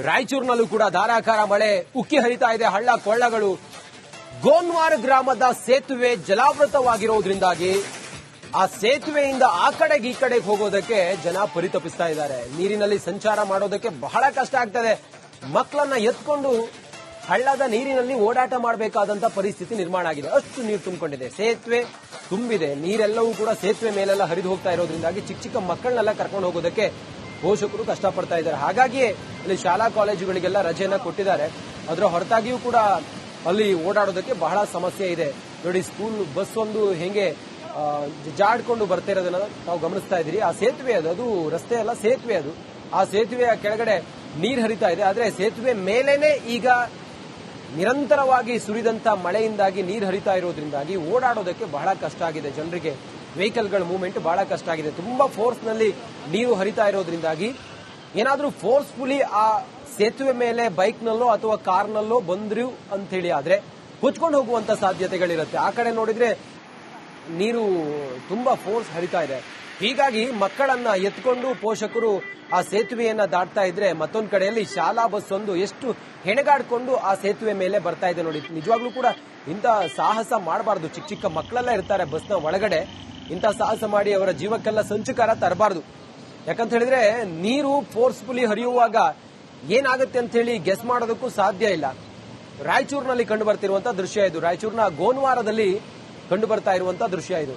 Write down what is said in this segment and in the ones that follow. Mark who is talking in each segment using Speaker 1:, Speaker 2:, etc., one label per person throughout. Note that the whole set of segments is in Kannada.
Speaker 1: ರಾಯಚೂರಿನಲ್ಲೂ ಕೂಡ ಧಾರಾಕಾರ ಮಳೆ ಉಕ್ಕಿ ಹರಿತಾ ಇದೆ. ಹಳ್ಳ ಕೊಳ್ಳಗಳು, ಗೋನ್ವಾರ ಗ್ರಾಮದ ಸೇತುವೆ ಜಲಾವೃತವಾಗಿರೋದ್ರಿಂದಾಗಿ ಆ ಸೇತುವೆಯಿಂದ ಆ ಕಡೆಗೆ ಈ ಕಡೆಗೆ ಹೋಗೋದಕ್ಕೆ ಜನ ಪರಿತಪಿಸ್ತಾ ಇದ್ದಾರೆ. ನೀರಿನಲ್ಲಿ ಸಂಚಾರ ಮಾಡೋದಕ್ಕೆ ಬಹಳ ಕಷ್ಟ ಆಗ್ತದೆ. ಮಕ್ಕಳನ್ನ ಎತ್ಕೊಂಡು ಹಳ್ಳದ ನೀರಿನಲ್ಲಿ ಓಡಾಟ ಮಾಡಬೇಕಾದಂತ ಪರಿಸ್ಥಿತಿ ನಿರ್ಮಾಣ ಆಗಿದೆ. ಅಷ್ಟು ನೀರು ತುಂಬಿಕೊಂಡಿದೆ, ಸೇತುವೆ ತುಂಬಿದೆ. ನೀರೆಲ್ಲವೂ ಕೂಡ ಸೇತುವೆ ಮೇಲೆಲ್ಲ ಹರಿದು ಹೋಗ್ತಾ ಇರೋದ್ರಿಂದಾಗಿ ಚಿಕ್ಕ ಚಿಕ್ಕ ಮಕ್ಕಳನ್ನೆಲ್ಲ ಕರ್ಕೊಂಡು ಹೋಗೋದಕ್ಕೆ ಪೋಷಕರು ಕಷ್ಟಪಡ್ತಾ ಇದ್ದಾರೆ. ಹಾಗಾಗಿಯೇ ಇಲ್ಲಿ ಶಾಲಾ ಕಾಲೇಜುಗಳಿಗೆಲ್ಲ ರಜೆಯನ್ನ ಕೊಟ್ಟಿದ್ದಾರೆ. ಅದರ ಹೊರತಾಗಿಯೂ ಕೂಡ ಅಲ್ಲಿ ಓಡಾಡೋದಕ್ಕೆ ಬಹಳ ಸಮಸ್ಯೆ ಇದೆ. ನೋಡಿ, ಸ್ಕೂಲ್ ಬಸ್ ಒಂದು ಹೆಂಗೆ ಜಾಡ್ಕೊಂಡು ಬರ್ತಾ ಇರೋದನ್ನ ನಾವು ಗಮನಿಸ್ತಾ ಇದ್ದೀರಿ. ಆ ಸೇತುವೆ ಅದು ರಸ್ತೆ ಅಲ್ಲ, ಸೇತುವೆ ಅದು. ಆ ಸೇತುವೆಯ ಕೆಳಗಡೆ ನೀರು ಹರಿತಾ ಇದೆ. ಆದ್ರೆ ಸೇತುವೆ ಮೇಲೇನೆ ಈಗ ನಿರಂತರವಾಗಿ ಸುರಿದಂತ ಮಳೆಯಿಂದಾಗಿ ನೀರು ಹರಿತಾ ಇರೋದ್ರಿಂದಾಗಿ ಓಡಾಡೋದಕ್ಕೆ ಬಹಳ ಕಷ್ಟ ಆಗಿದೆ. ಜನರಿಗೆ ವೆಹಿಕಲ್ಗಳ ಮೂವ್ಮೆಂಟ್ ಬಹಳ ಕಷ್ಟ ಆಗಿದೆ. ತುಂಬಾ ಫೋರ್ಸ್ ನಲ್ಲಿ ನೀರು ಹರಿತಾ ಇರೋದ್ರಿಂದಾಗಿ ಏನಾದ್ರೂ ಫೋರ್ಸ್ಫುಲಿ ಆ ಸೇತುವೆ ಮೇಲೆ ಬೈಕ್ನಲ್ಲೋ ಅಥವಾ ಕಾರ್ನಲ್ಲೋ ಬಂದ್ರು ಅಂತ ಹೇಳಿ ಆದ್ರೆ ಕೊಚ್ಕೊಂಡು ಹೋಗುವಂತ ಸಾಧ್ಯತೆಗಳಿರುತ್ತೆ. ಆ ಕಡೆ ನೋಡಿದ್ರೆ ನೀರು ತುಂಬಾ ಫೋರ್ಸ್ ಹರಿತಾ ಇದೆ. ಹೀಗಾಗಿ ಮಕ್ಕಳನ್ನ ಎತ್ಕೊಂಡು ಪೋಷಕರು ಆ ಸೇತುವೆಯನ್ನ ದಾಟ್ತಾ ಇದ್ರೆ, ಮತ್ತೊಂದು ಕಡೆಯಲ್ಲಿ ಶಾಲಾ ಬಸ್ ಒಂದು ಎಷ್ಟು ಹೆಣಗಾಡ್ಕೊಂಡು ಆ ಸೇತುವೆ ಮೇಲೆ ಬರ್ತಾ ಇದೆ. ನೋಡಿ, ನಿಜವಾಗ್ಲೂ ಕೂಡ ಇಂಥ ಸಾಹಸ ಮಾಡಬಾರ್ದು. ಚಿಕ್ಕ ಚಿಕ್ಕ ಮಕ್ಕಳೆಲ್ಲ ಇರ್ತಾರೆ ಬಸ್ನ ಒಳಗಡೆ. ಇಂಥ ಸಾಹಸ ಮಾಡಿ ಅವರ ಜೀವಕ್ಕೆಲ್ಲ ಸಂಚುಕಾರ ತರಬಾರ್ದು. ಯಾಕಂತ ಹೇಳಿದ್ರೆ ನೀರು ಫೋರ್ಸ್ಫುಲಿ ಹರಿಯುವಾಗ ಏನಾಗುತ್ತೆ ಅಂತ ಹೇಳಿ ಗೆಸ್ ಮಾಡೋದಕ್ಕೂ ಸಾಧ್ಯ ಇಲ್ಲ. ರಾಯಚೂರಿನಲ್ಲಿ ಕಂಡು ಬರ್ತಿರುವಂತಹ ದೃಶ್ಯ ಇದು. ರಾಯಚೂರಿನ ಗೋನ್ವಾರದಲ್ಲಿ ಕಂಡು ಬರ್ತಾ ಇರುವಂತಹ ದೃಶ್ಯ ಇದು.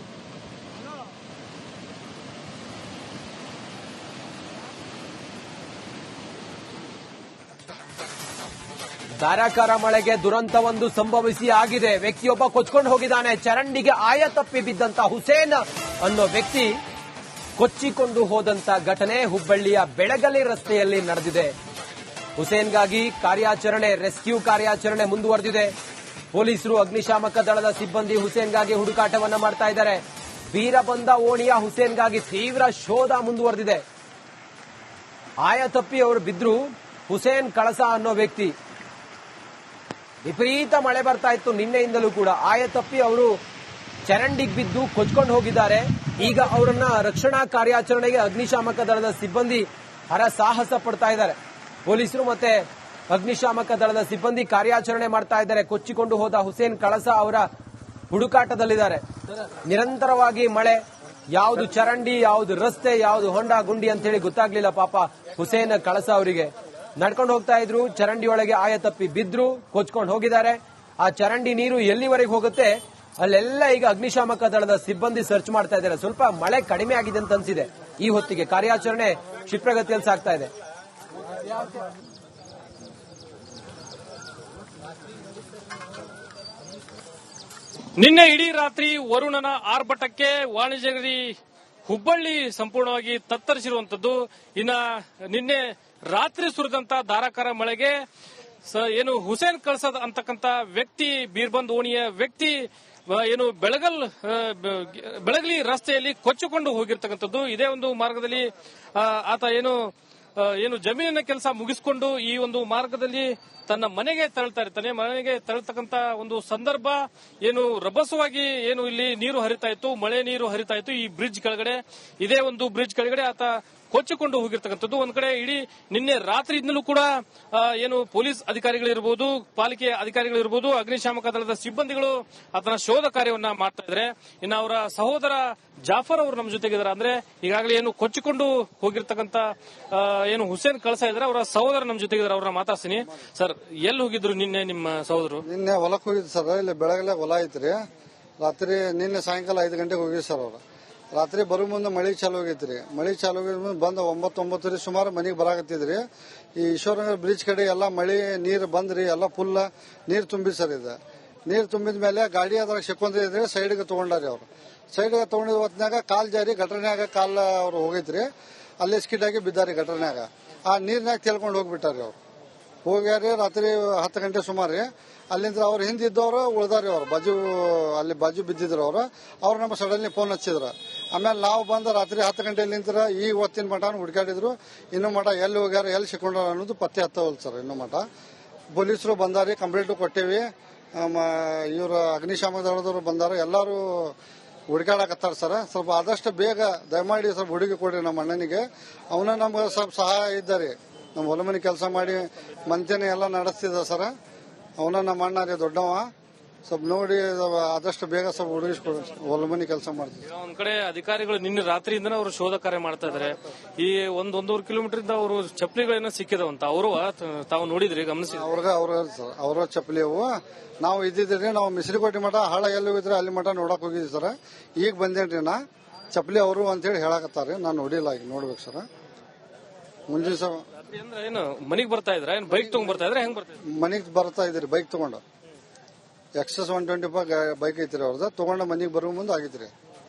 Speaker 1: ಧಾರಾಕಾರ ಮಳೆಗೆ ದುರಂತವೊಂದು ಸಂಭವಿಸಿ ಆಗಿದೆ. ವ್ಯಕ್ತಿಯೊಬ್ಬ ಕೊಚ್ಕೊಂಡು ಹೋಗಿದ್ದಾನೆ. ಚರಂಡಿಗೆ ಆಯ ತಪ್ಪಿ ಬಿದ್ದಂತ ಹುಸೇನ್ ಅನ್ನೋ ವ್ಯಕ್ತಿ ಕೊಚ್ಚಿಕೊಂಡು ಹೋದಂತ ಘಟನೆ ಹುಬ್ಬಳ್ಳಿಯ ಬೆಳಗಲಿ ರಸ್ತೆಯಲ್ಲಿ ನಡೆದಿದೆ. ಹುಸೇನ್ಗಾಗಿ ಕಾರ್ಯಾಚರಣೆ, ರೆಸ್ಕ್ಯೂ ಕಾರ್ಯಾಚರಣೆ ಮುಂದುವರೆದಿದೆ. ಪೊಲೀಸರು, ಅಗ್ನಿಶಾಮಕ ದಳದ ಸಿಬ್ಬಂದಿ ಹುಸೇನ್ಗಾಗಿ ಹುಡುಕಾಟವನ್ನ ಮಾಡ್ತಾ ಇದ್ದಾರೆ. ವೀರಬಂದ ಓಣಿಯ ಹುಸೇನ್ಗಾಗಿ ತೀವ್ರ ಶೋಧ ಮುಂದುವರೆದಿದೆ. ಆಯ ತಪ್ಪಿ ಅವರು ಬಿದ್ರು. ಹುಸೇನ್ ಕಳಸ ಅನ್ನೋ ವ್ಯಕ್ತಿ, ವಿಪರೀತ ಮಳೆ ಬರ್ತಾ ಇತ್ತು ನಿನ್ನೆಯಿಂದಲೂ ಕೂಡ. ಆಯ ತಪ್ಪಿ ಅವರು ಚರಂಡಿಗೆ ಬಿದ್ದು ಕೊಚ್ಕೊಂಡು ಹೋಗಿದ್ದಾರೆ. ಈಗ ಅವರನ್ನ ರಕ್ಷಣಾ ಕಾರ್ಯಾಚರಣೆಗೆ ಅಗ್ನಿಶಾಮಕ ದಳದ ಸಿಬ್ಬಂದಿ ಹರಸಾಹಸ ಪಡ್ತಾ ಇದ್ದಾರೆ. ಪೊಲೀಸರು ಮತ್ತೆ ಅಗ್ನಿಶಾಮಕ ದಳದ ಸಿಬ್ಬಂದಿ ಕಾರ್ಯಾಚರಣೆ ಮಾಡ್ತಾ ಇದ್ದಾರೆ. ಕೊಚ್ಚಿಕೊಂಡು ಹೋದ ಹುಸೇನ್ ಕಳಸ ಅವರ ಹುಡುಕಾಟದಲ್ಲಿದ್ದಾರೆ. ನಿರಂತರವಾಗಿ ಮಳೆ, ಯಾವುದು ಚರಂಡಿ, ಯಾವುದು ರಸ್ತೆ, ಯಾವುದು ಹೊಂಡ ಗುಂಡಿ ಅಂತ ಹೇಳಿ ಗೊತ್ತಾಗ್ಲಿಲ್ಲ ಪಾಪ ಹುಸೇನ್ ಕಳಸ ಅವರಿಗೆ. ನಡ್ಕೊಂಡು ಹೋಗ್ತಾ ಇದ್ರು, ಚರಂಡಿ ಒಳಗೆ ಆಯ ತಪ್ಪಿ ಬಿದ್ರು, ಕೊಚ್ಕೊಂಡು ಹೋಗಿದ್ದಾರೆ. ಆ ಚರಂಡಿ ನೀರು ಎಲ್ಲಿವರೆಗೆ ಹೋಗುತ್ತೆ ಅಲ್ಲೆಲ್ಲ ಈಗ ಅಗ್ನಿಶಾಮಕ ದಳದ ಸಿಬ್ಬಂದಿ ಸರ್ಚ್ ಮಾಡ್ತಾ ಇದ್ದಾರೆ. ಸ್ವಲ್ಪ ಮಳೆ ಕಡಿಮೆ ಆಗಿದೆ ಅಂತ ಅನ್ಸಿದೆ. ಈ ಹೊತ್ತಿಗೆ ಕಾರ್ಯಾಚರಣೆ ಕ್ಷಿಪ್ರಗತಿಯಲ್ಲಿ ಸಾಗ್ತಾ ಇದೆ.
Speaker 2: ನಿನ್ನೆ ಇಡೀ ರಾತ್ರಿ ವರುಣನ ಆರ್ಭಟಕ್ಕೆ ವಾಣಿಜ್ಯನಗರಿ ಹುಬ್ಬಳ್ಳಿ ಸಂಪೂರ್ಣವಾಗಿ ತತ್ತರಿಸಿರುವಂತದ್ದು. ಇನ್ನ ನಿನ್ನೆ ರಾತ್ರಿ ಸುರಿದಂತ ಧಾರಾಕಾರ ಮಳೆಗೆ ಏನು ಹುಸೇನ್ ಕಳ್ಸದ್ ಅಂತಕ್ಕಂತ ವ್ಯಕ್ತಿ, ಬೀರ್ಬಂದ್ ಓಣಿಯ ವ್ಯಕ್ತಿ ಏನು ಬೆಳಗಲಿ ರಸ್ತೆಯಲ್ಲಿ ಕೊಚ್ಚಿಕೊಂಡು ಹೋಗಿರ್ತಕ್ಕಂಥದ್ದು. ಇದೇ ಒಂದು ಮಾರ್ಗದಲ್ಲಿ ಆತ ಏನು ಜಮೀನಿನ ಕೆಲಸ ಮುಗಿಸಿಕೊಂಡು ಈ ಒಂದು ಮಾರ್ಗದಲ್ಲಿ ತನ್ನ ಮನೆಗೆ ತೆರಳ್ತಾ ಇರ್ತಾನೆ. ಮನೆಗೆ ತೆರಳತಕ್ಕಂತ ಒಂದು ಸಂದರ್ಭ ಏನು ರಭಸವಾಗಿ ಏನು ಇಲ್ಲಿ ನೀರು ಹರಿತಾ ಇತ್ತು, ಮಳೆ ನೀರು ಹರಿತಾ ಇತ್ತು ಈ ಬ್ರಿಡ್ಜ್ ಕೆಳಗಡೆ. ಇದೇ ಒಂದು ಬ್ರಿಡ್ಜ್ ಕೆಳಗಡೆ ಆತ ಕೊಚ್ಚಿಕೊಂಡು ಹೋಗಿರ್ತಕ್ಕಂಥದ್ದು. ಒಂದ್ ಕಡೆ ಇಡೀ ನಿನ್ನೆ ರಾತ್ರಿಯಿಂದಲೂ ಕೂಡ ಏನು ಪೊಲೀಸ್ ಅಧಿಕಾರಿಗಳಿರ್ಬೋದು, ಪಾಲಿಕೆ ಅಧಿಕಾರಿಗಳಿರ್ಬೋದು, ಅಗ್ನಿಶಾಮಕ ದಳದ ಸಿಬ್ಬಂದಿಗಳು ಆತನ ಶೋಧ ಕಾರ್ಯವನ್ನ ಮಾಡ್ತಾ ಇದ್ದಾರೆ. ಇನ್ನು ಅವರ ಸಹೋದರ ಜಾಫರ್ ಅವರು ನಮ್ಮ ಜೊತೆಗಿದ್ದಾರೆ. ಅಂದ್ರೆ ಈಗಾಗಲೇ ಏನು ಕೊಚ್ಚಿಕೊಂಡು ಹೋಗಿರ್ತಕ್ಕಂಥ ಏನು ಹುಸೇನ್ ಕಳ್ಸ ಇದ್ದಾರೆ, ಅವರ ಸಹೋದರ ನಮ್ಮ ಜೊತೆಗಿದ್ದಾರೆ. ಅವ್ರನ್ನ ಮಾತಾಡ್ತೀನಿ. ಸರ್, ಎಲ್ಲಿ ಹೋಗಿದ್ರು ನಿನ್ನೆ ನಿಮ್ಮ ಸಹೋದರು?
Speaker 3: ನಿನ್ನೆ ಹೊಲಕ್ಕೆ ಹೋಗಿದ್ರು ಸರ್. ಇಲ್ಲಿ ಬೆಳಗ್ಗೆ ಹೊಲ ಐತ್ರಿ. ರಾತ್ರಿ ನಿನ್ನೆ ಸಾಯಂಕಾಲ 5 ಗಂಟೆಗೆ ಹೋಗಿದ್ರು ಸರ್ ಅವರು. ರಾತ್ರಿ ಬರೋ ಮುಂದೆ ಮಳಿ ಚಾಲು ಹೋಗೈತ್ರಿ. ಮಳಿ ಚಾಲು ಹೋಗಿದ್ ಬಂದ 9 ಸುಮಾರು ಮನೆಗೆ ಬರಾಕತ್ತಿದ್ರಿ. ಈ ಈಶ್ವರನಗರ ಬ್ರಿಡ್ಜ್ ಕಡೆ ಎಲ್ಲ ಮಳಿ ನೀರು ಬಂದ್ರಿ, ಎಲ್ಲ ಫುಲ್ ನೀರು ತುಂಬಿ ಸರ್. ಇದು ನೀರು ತುಂಬಿದ ಮೇಲೆ ಗಾಡಿ ಅದ್ರಾಗ ಸಿಕ್ಕೊಂಡ್ರಿ, ಸೈಡ್ಗೆ ತಗೊಂಡಾರಿ ಅವ್ರು. ಸೈಡ್ಗೆ ತಗೊಂಡಿದ್ ಹೊತ್ನಾಗ ಕಾಲ್ ಜಾರಿ ಗಟರ್ನ್ಯಾಗ ಕಾಲ್ ಅವ್ರು ಹೋಗೈತ್ರಿ. ಅಲ್ಲೇ ಸ್ಕಿಡ್ ಆಗಿ ಬಿದ್ದಾರಿ ಗಟರ್ನ್ಯಾಗ. ಆ ನೀರ್ನಾಗ ತೇಳ್ಕೊಂಡು ಹೋಗ್ಬಿಟ್ಟಾರಿ ಅವ್ರು. ಹೋಗ್ಯಾರಿ ರಾತ್ರಿ 10 ಗಂಟೆ ಸುಮಾರು. ಅಲ್ಲಿಂದ ಅವ್ರ ಹಿಂದಿದ್ದವ್ರು ಉಳ್ದಾರಿ. ಅವ್ರು ಅಲ್ಲಿ ಬಾಜು ಬಿದ್ದಿದ್ರು ಅವ್ರು ನಮ್ಮ ಸಡನ್ಲಿ ಫೋನ್ ಹಚ್ಚಿದ್ರು. ಆಮೇಲೆ ನಾವು ಬಂದ ರಾತ್ರಿ 10 ಗಂಟೆಲಿಂತ ಈ ಹೊತ್ತಿನ ಮಠ ಹುಡುಕಾಡಿದ್ರು. ಇನ್ನೂ ಮಠ ಎಲ್ಲಿ ಹೋಗ್ಯಾರ, ಎಲ್ಲಿ ಸಿಕ್ಕೊಂಡ್ರ ಅನ್ನೋದು ಪತ್ತೆ ಹತ್ತವಲ್ ಸರ್. ಇನ್ನೂ ಮಠ ಪೊಲೀಸರು ಬಂದಾರಿ, ಕಂಪ್ಲೇಂಟ್ ಕೊಟ್ಟೇವಿ. ಇವ್ರ ಅಗ್ನಿಶಾಮಕ ದಳದವ್ರು ಬಂದಾರ. ಎಲ್ಲಾರು ಹುಡುಕಾಡಕತ್ತಾರ ಸರ್. ಸ್ವಲ್ಪ ಆದಷ್ಟು ಬೇಗ ದಯಮಾಡಿ ಸ್ವಲ್ಪ ಹುಡುಗಿ ಕೊಡ್ರಿ ನಮ್ಮ ಅಣ್ಣನಿಗೆ. ಅವನ ನಮ್ಗೆ ಸ್ವಲ್ಪ ಸಹಾಯ ಇದ್ದಾರೆ. ನಮ್ಮ ಹೊಲ ಮನೆ ಕೆಲಸ ಮಾಡಿ ಮಂತ್ಯನೇ ಎಲ್ಲ ನಡೆಸ್ತಿದ್ದ ಸರ್. ಅವನ ನಮ್ಮ ಅಣ್ಣ ರೀ ದೊಡ್ಡವ, ಸ್ವಲ್ಪ ನೋಡಿ ಆದಷ್ಟು ಬೇಗ ಸ್ವಲ್ಪ ಹುಡುಗಿಸ್ಕೊಡಿ. ಹೊಲ ಮನೆ ಕೆಲಸ ಮಾಡ್ತೀವಿ.
Speaker 2: ಒಂದ್ ಕಡೆ ಅಧಿಕಾರಿಗಳು ನಿನ್ನೆ ರಾತ್ರಿಯಿಂದನೇ ಅವರು ಶೋಧ ಕಾರ್ಯ ಮಾಡ್ತಾ ಇದಾರೆ. ಈ ಒಂದೂವರೆ ಕಿಲೋಮೀಟರ್ ಇಂದ ಅವರು ಚಪ್ಪಲಿಗಳನ್ನ ಸಿಕ್ಕಿದವಂತ ಅವರು ತಾವು ನೋಡಿದ್ರಿ, ಗಮನಿಸಿ?
Speaker 3: ಅವ್ರ ಚಪ್ಪಲಿ ಅವು. ನಾವು ಇದ್ದಿದ್ರಿ, ನಾವು ಮಿಸ್ರಿಕೋಟೆ ಮಠ ಹಳ ಎಲ್ಲಿ ಹೋಗಿದ್ರೆ ಅಲ್ಲಿ ಮಠ ನೋಡಕ್ ಹೋಗಿದ್ವಿ ಸರ್. ಈಗ ಬಂದೇನ್ರಿ ನಾ. ಚಪ್ಪಲಿ ಅವರು ಅಂತೇಳಿ ಹೇಳಕತ್ತಾರ, ನಾನು ನೋಡಿಲ್ಲ, ಈಗ ನೋಡ್ಬೇಕು ಸರ್. ಮುಂಜಾನೆ
Speaker 2: ಅಂದ್ರೆ ಏನು ಮನಿಗ್ ಬರ್ತಾ ಇದ್ರ, ಏನ್ ಬೈಕ್ ತಗೊಂಡ್ ಬರ್ತಾ ಇದ್ರೆ, ಹೆಂಗ್ ಬರ್ತಾ ಇದ್ರ?
Speaker 3: ಮನಿಗ್ ಬರ್ತಾ ಇದ್ರಿ ಬೈಕ್ ತಗೊಂಡು. ಎಕ್ಸಸ್ 125 ಬೈಕ್ ಐತ್ರಿ ಅವ್ರದ್ದು. ತಗೊಂಡ ಮನಿಗ್ ಬರೋ ಮುಂದೆ ಆಗಿದ್ರಿ.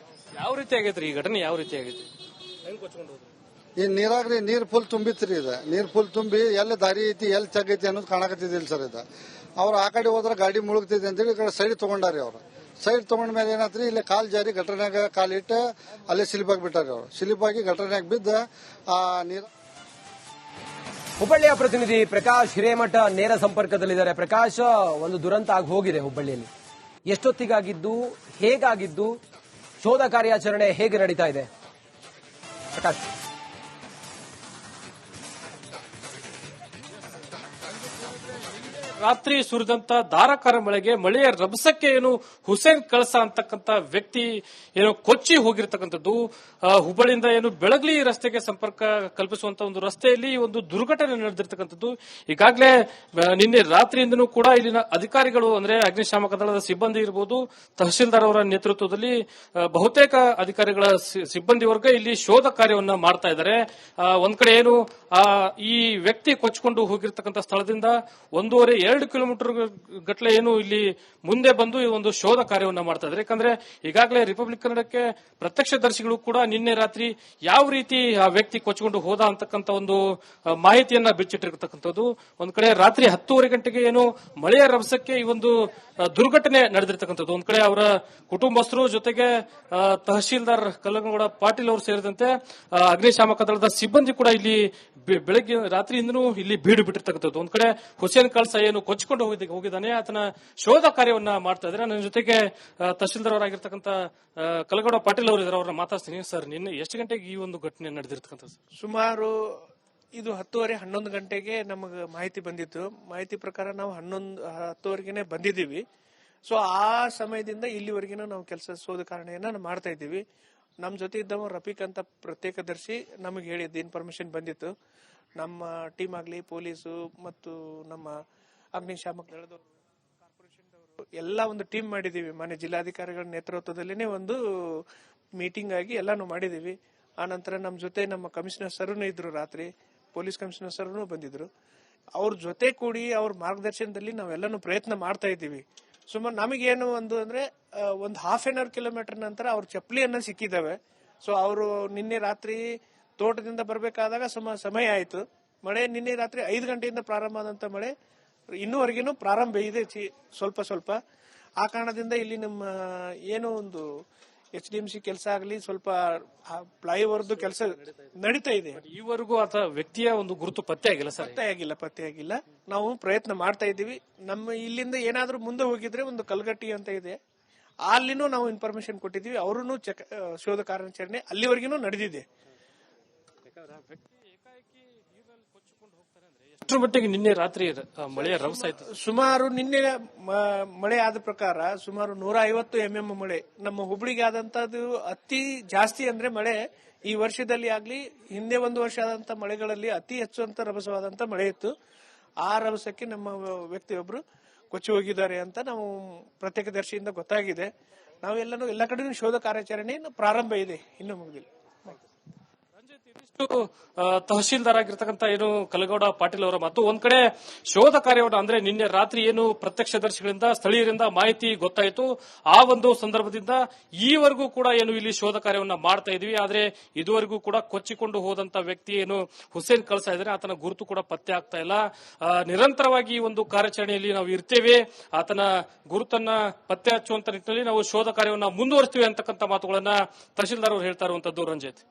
Speaker 2: ಯಾವ ರೀತಿ ಆಗೈತ್ರಿ ಈ ಘಟನೆ? ಯಾವ ರೀತಿ ಆಗೈತಿ? ಹೆಂಗ್ ಕೊಚ್ಕೊಂಡು ಹೋದ್ರು?
Speaker 3: ಈ ನೀರಾಗ್ರಿ ನೀರ್ ಫುಲ್ ತುಂಬಿತ್ರಿ. ಇದು ನೀರ್ ಫುಲ್ ತುಂಬಿ ಎಲ್ಲಿ ದಾರಿ ಐತಿ ಎಲ್ಲಿ ತಗೈತಿ ಅನ್ನೋದು ಕಾಣಕತ್ತಿದಿಲ್ಲ ಸರ್. ಇದು ಅವ್ರು ಆ ಕಡೆ ಹೋದ್ರೆ ಗಾಡಿ ಮುಳುಗ್ತೈತಿ ಅಂತೇಳಿ ಈ ಕಡೆ ಸೈಡ್ ತಗೊಂಡಾರಿ. ಅವ್ರು ಸೈಡ್ ತಗೊಂಡ ಮೇಲೆ ಏನಾತ್ರಿ, ಇಲ್ಲಿ ಕಾಲ್ ಜಾರಿ ಗಟರ್ನ್ಯಾಗ ಕಾಲಿಟ್ಟು ಅಲ್ಲೇ ಸ್ಲಿಪ್ ಬಿಟ್ಟಾರಿ. ಅವ್ರು ಸ್ಲಿಪ್ ಆಗಿ ಗಟರ್ನ್ಯಾಗ ಬಿದ್ದ ಆ ನೀರು.
Speaker 1: ಹುಬ್ಬಳ್ಳಿಯ ಪ್ರತಿನಿಧಿ ಪ್ರಕಾಶ್ ಹಿರೇಮಠ ನೇರ ಸಂಪರ್ಕದಲ್ಲಿದ್ದಾರೆ. ಪ್ರಕಾಶ್, ಒಂದು ದುರಂತ ಆಗಿ ಹೋಗಿದೆ ಹುಬ್ಬಳ್ಳಿಯಲ್ಲಿ. ಎಷ್ಟೊತ್ತಿಗಾಗಿದ್ದು, ಹೇಗಾಗಿದ್ದು, ಶೋಧ ಕಾರ್ಯಾಚರಣೆ ಹೇಗೆ ನಡೀತಾ ಇದೆ ಪ್ರಕಾಶ್?
Speaker 2: ರಾತ್ರಿ ಸುರಿದಂತ ಧಾರಾಕಾರ ಮಳೆಯ ರಭಸಕ್ಕೆ ಏನು ಹುಸೇನ್ ಕಳಸ ಅಂತಕ್ಕಂಥ ವ್ಯಕ್ತಿ ಏನು ಕೊಚ್ಚಿ ಹೋಗಿರ್ತಕ್ಕಂಥದ್ದು. ಹುಬ್ಬಳ್ಳಿಯಿಂದ ಏನು ಬೆಳಗ್ಲಿ ರಸ್ತೆಗೆ ಸಂಪರ್ಕ ಕಲ್ಪಿಸುವಂತ ಒಂದು ರಸ್ತೆಯಲ್ಲಿ ಒಂದು ದುರ್ಘಟನೆ ನಡೆದಿರ್ತಕ್ಕಂಥದ್ದು. ಈಗಾಗಲೇ ನಿನ್ನೆ ರಾತ್ರಿಯಿಂದನೂ ಕೂಡ ಇಲ್ಲಿನ ಅಧಿಕಾರಿಗಳು, ಅಂದ್ರೆ ಅಗ್ನಿಶಾಮಕ ದಳದ ಸಿಬ್ಬಂದಿ ಇರಬಹುದು, ತಹಶೀಲ್ದಾರ್ ಅವರ ನೇತೃತ್ವದಲ್ಲಿ ಬಹುತೇಕ ಅಧಿಕಾರಿಗಳ ಸಿಬ್ಬಂದಿ ವರ್ಗ ಇಲ್ಲಿ ಶೋಧ ಕಾರ್ಯವನ್ನ ಮಾಡ್ತಾ ಇದ್ದಾರೆ. ಒಂದ್ ಕಡೆ ಏನು ಈ ವ್ಯಕ್ತಿ ಕೊಚ್ಚಿಕೊಂಡು ಹೋಗಿರ್ತಕ್ಕಂಥ ಸ್ಥಳದಿಂದ 1.5-2 ಕಿಲೋಮೀಟರ್ ಗಟ್ಟಲೆ ಏನು ಇಲ್ಲಿ ಮುಂದೆ ಬಂದು ಈ ಒಂದು ಶೋಧ ಕಾರ್ಯವನ್ನ ಮಾಡ್ತಾ ಇದ್ದಾರೆ. ಯಾಕಂದ್ರೆ ಈಗಾಗಲೇ ರಿಪಬ್ಲಿಕ್ ಕನ್ನಡಕ್ಕೆ ಪ್ರತ್ಯಕ್ಷದರ್ಶಿಗಳು ಕೂಡ ನಿನ್ನೆ ರಾತ್ರಿ ಯಾವ ರೀತಿ ಆ ವ್ಯಕ್ತಿ ಕೊಚ್ಚಿಕೊಂಡು ಹೋದ ಅಂತಕ್ಕಂಥ ಒಂದು ಮಾಹಿತಿಯನ್ನ ಬಿಚ್ಚಿಟ್ಟಿರ್ತಕ್ಕಂಥದ್ದು. ಒಂದ್ ಕಡೆ ರಾತ್ರಿ 10:30 ಗಂಟೆಗೆ ಏನು ಮಳೆಯ ರಭಸಕ್ಕೆ ಈ ಒಂದು ದುರ್ಘಟನೆ ನಡೆದಿರ್ತಕ್ಕಂಥದ್ದು. ಒಂದ್ ಕಡೆ ಅವರ ಕುಟುಂಬಸ್ಥರು ಜೊತೆಗೆ ತಹಶೀಲ್ದಾರ್ ಕಲ್ಲಗೌಡ ಪಾಟೀಲ್ ಅವರು ಸೇರಿದಂತೆ ಅಗ್ನಿಶಾಮಕ ದಳದ ಸಿಬ್ಬಂದಿ ಕೂಡ ಇಲ್ಲಿ ಬೆಳಗ್ಗೆ ರಾತ್ರಿಯಿಂದನೂ ಇಲ್ಲಿ ಬೀಡು ಬಿಟ್ಟಿರ್ತಕ್ಕಂಥದ್ದು. ಒಂದ್ ಕಡೆ ಹುಸೇನ್ ಕಳ್ಸ ಏನು ಕೊಚ್ಚಿಕೊಂಡು ಹೋಗಿದ್ದಾನೆ, ಆತನ ಶೋಧ ಕಾರ್ಯವನ್ನ ಮಾಡ್ತಾ ಇದ್ದಾರೆ. ನನ್ನ ಜೊತೆಗೆ ತಹಶೀಲ್ದಾರ್ ಅವರಾಗಿರ್ತಕ್ಕಂಥ ಕಲ್ಲಗೌಡ ಪಾಟೀಲ್ ಅವರು ಇದ್ದಾರೆ, ಅವ್ರನ್ನ ಮಾತಾಡ್ತೀನಿ. ಸರ್, ನಿನ್ನೆ ಎಷ್ಟು ಗಂಟೆಗೆ ಈ ಒಂದು ಘಟನೆ ನಡೆದಿರ್ತಕ್ಕಂಥದ್ದು?
Speaker 4: ಸುಮಾರು ಇದು 10:30-11 ಗಂಟೆಗೆ ನಮಗೆ ಮಾಹಿತಿ ಬಂದಿತ್ತು. ಮಾಹಿತಿ ಪ್ರಕಾರ ನಾವು 10:30ಗೆ ಬಂದಿದ್ದೀವಿ. ಸೊ ಆ ಸಮಯದಿಂದ ಇಲ್ಲಿವರೆಗಿನ ನಾವು ಕೆಲಸ ಶೋಧ ಕಾರ್ಯನ ಮಾಡ್ತಾ ಇದ್ದೀವಿ. ನಮ್ಮ ಜೊತೆ ಇದ್ದವ ರಫೀಕ್ ಅಂತ ಪ್ರತ್ಯೇಕದರ್ಶಿ ನಮಗೆ ಹೇಳಿದ್ದು ಇನ್ಫಾರ್ಮೇಶನ್ ಬಂದಿತ್ತು. ನಮ್ಮ ಟೀಮ್ ಆಗಲಿ, ಪೊಲೀಸು ಮತ್ತು ನಮ್ಮ ಅಗ್ನಿಶಾಮಕ ದಳದವರು, ಕಾರ್ಪೊರೇಷನ್ದವರು ಎಲ್ಲ ಒಂದು ಟೀಮ್ ಮಾಡಿದೀವಿ. ಮಾನ್ಯ ಜಿಲ್ಲಾಧಿಕಾರಿಗಳ ನೇತೃತ್ವದಲ್ಲಿನೇ ಒಂದು ಮೀಟಿಂಗ್ ಆಗಿ ಎಲ್ಲಾನು ಮಾಡಿದೀವಿ. ಆ ನಂತರ ನಮ್ಮ ಜೊತೆ ನಮ್ಮ ಕಮಿಷನರ್ ಸರ್ನು ಇದ್ರು, ರಾತ್ರಿ ಪೊಲೀಸ್ ಕಮಿಷನರ್ ಸರ್ನು ಬಂದಿದ್ರು. ಅವ್ರ ಜೊತೆ ಕೂಡಿ ಅವ್ರ ಮಾರ್ಗದರ್ಶನದಲ್ಲಿ ನಾವೆಲ್ಲಾನು ಪ್ರಯತ್ನ ಮಾಡ್ತಾ ಇದ್ದೀವಿ. ಸುಮಾರು ನಮಗೇನು ಅಂದ್ರೆ ಒಂದು 1/2 ಕಿಲೋಮೀಟರ್ ನಂತರ ಅವ್ರ ಚಪ್ಪಲಿಯನ್ನ ಸಿಕ್ಕಿದ್ದಾವೆ. ಸೊ ಅವರು ನಿನ್ನೆ ರಾತ್ರಿ ತೋಟದಿಂದ ಬರಬೇಕಾದಾಗ ಸಮಯ ಆಯ್ತು. ಮಳೆ ನಿನ್ನೆ ರಾತ್ರಿ 5 ಗಂಟೆಯಿಂದ ಪ್ರಾರಂಭ ಆದಂತ ಮಳೆ ಇನ್ನೂವರೆಗೂ ಪ್ರಾರಂಭ ಇದೆ ಸ್ವಲ್ಪ ಸ್ವಲ್ಪ. ಆ ಕಾರಣದಿಂದ ಇಲ್ಲಿ ನಮ್ಮ ಏನೋ ಒಂದು HDMC ಕೆಲಸ ಆಗಲಿ, ಸ್ವಲ್ಪ ಫ್ಲೈಓವರ್ದು ಕೆಲಸ ನಡೀತಾ ಇದೆ.
Speaker 2: ಈವರೆಗೂ ಆತ ವ್ಯಕ್ತಿಯ ಒಂದು ಗುರುತು ಪತ್ತೆ ಆಗಿಲ್ಲ ಸರ್?
Speaker 4: ಪತ್ತೆ ಆಗಿಲ್ಲ. ನಾವು ಪ್ರಯತ್ನ ಮಾಡ್ತಾ ಇದ್ದೀವಿ. ನಮ್ಮ ಇಲ್ಲಿಂದ ಏನಾದ್ರೂ ಮುಂದೆ ಹೋಗಿದ್ರೆ ಒಂದು ಕಲ್ಗಟ್ಟಿ ಅಂತ ಇದೆ, ಅಲ್ಲಿನೂ ನಾವು ಇನ್ಫಾರ್ಮೇಶನ್ ಕೊಟ್ಟಿದ್ದೀವಿ. ಅವರು ಶೋಧ ಕಾರ್ಯಾಚರಣೆ ಅಲ್ಲಿವರೆಗೂ ನಡೆದಿದೆ.
Speaker 2: ಎಷ್ಟರ ಮಟ್ಟಿಗೆ ನಿನ್ನೆ ರಾತ್ರಿ ಮಳೆಯ ರಭಸ ಆಯ್ತು?
Speaker 4: ಸುಮಾರು ನಿನ್ನೆ ಮಳೆ ಆದ ಪ್ರಕಾರ ಸುಮಾರು 150 mm ಮಳೆ ನಮ್ಮ ಹುಬ್ಬಳ್ಳಿಗೆ ಆದಂತದ್ದು ಅತಿ ಜಾಸ್ತಿ. ಅಂದ್ರೆ ಮಳೆ ಈ ವರ್ಷದಲ್ಲಿ ಆಗ್ಲಿ ಹಿಂದೆ ಒಂದು ವರ್ಷ ಆದಂತ ಮಳೆಗಳಲ್ಲಿ ಅತಿ ಹೆಚ್ಚು ಅಂತ ರಭಸವಾದಂತ ಮಳೆ ಇತ್ತು. ಆ ರಭಸಕ್ಕೆ ನಮ್ಮ ವ್ಯಕ್ತಿಯೊಬ್ರು ಕೊಚ್ಚಿ ಹೋಗಿದ್ದಾರೆ ಅಂತ ನಾವು ಪ್ರತ್ಯೇಕದರ್ಶಿಯಿಂದ ಗೊತ್ತಾಗಿದೆ. ನಾವೆಲ್ಲನೂ ಎಲ್ಲ ಕಡೆ ಶೋಧ ಕಾರ್ಯಾಚರಣೆ ಪ್ರಾರಂಭ ಇದೆ, ಇನ್ನೂ ಮುಗಿದಿಲ್ಲ.
Speaker 2: ತಹಶೀಲ್ದಾರ್ ಆಗಿರ್ತಕ್ಕಂಥ ಏನು ಕಲ್ಲಗೌಡ ಪಾಟೀಲ್ ಅವರ ಮತ್ತು ಒಂದ್ ಕಡೆ ಶೋಧ ಕಾರ್ಯವನ್ನು, ಅಂದ್ರೆ ನಿನ್ನೆ ರಾತ್ರಿ ಏನು ಪ್ರತ್ಯಕ್ಷದರ್ಶಿಗಳಿಂದ ಸ್ಥಳೀಯರಿಂದ ಮಾಹಿತಿ ಗೊತ್ತಾಯಿತು, ಆ ಒಂದು ಸಂದರ್ಭದಿಂದ ಈವರೆಗೂ ಕೂಡ ಏನು ಇಲ್ಲಿ ಶೋಧ ಕಾರ್ಯವನ್ನ ಮಾಡ್ತಾ ಇದೀವಿ. ಆದ್ರೆ ಇದುವರೆಗೂ ಕೂಡ ಕೊಚ್ಚಿಕೊಂಡು ಹೋದಂತ ವ್ಯಕ್ತಿ ಏನು ಹುಸೇನ್ ಕಳ್ಸ ಇದ್ದಾರೆ, ಆತನ ಗುರುತು ಕೂಡ ಪತ್ತೆ ಆಗ್ತಾ ಇಲ್ಲ. ನಿರಂತರವಾಗಿ ಈ ಒಂದು ಕಾರ್ಯಾಚರಣೆಯಲ್ಲಿ ನಾವು ಇರ್ತೇವೆ, ಆತನ ಗುರುತನ್ನ ಪತ್ತೆ ಹಚ್ಚುವಂತ ನಿಟ್ಟಿನಲ್ಲಿ ನಾವು ಶೋಧ ಕಾರ್ಯವನ್ನ ಮುಂದುವರಿಸ್ತೀವಿ ಅಂತಕ್ಕಂಥ ಮಾತುಗಳನ್ನ ತಹಶೀಲ್ದಾರ್ ಅವರು ಹೇಳ್ತಾ ಇರುವಂತದ್ದು. ರಂಜಿತ್.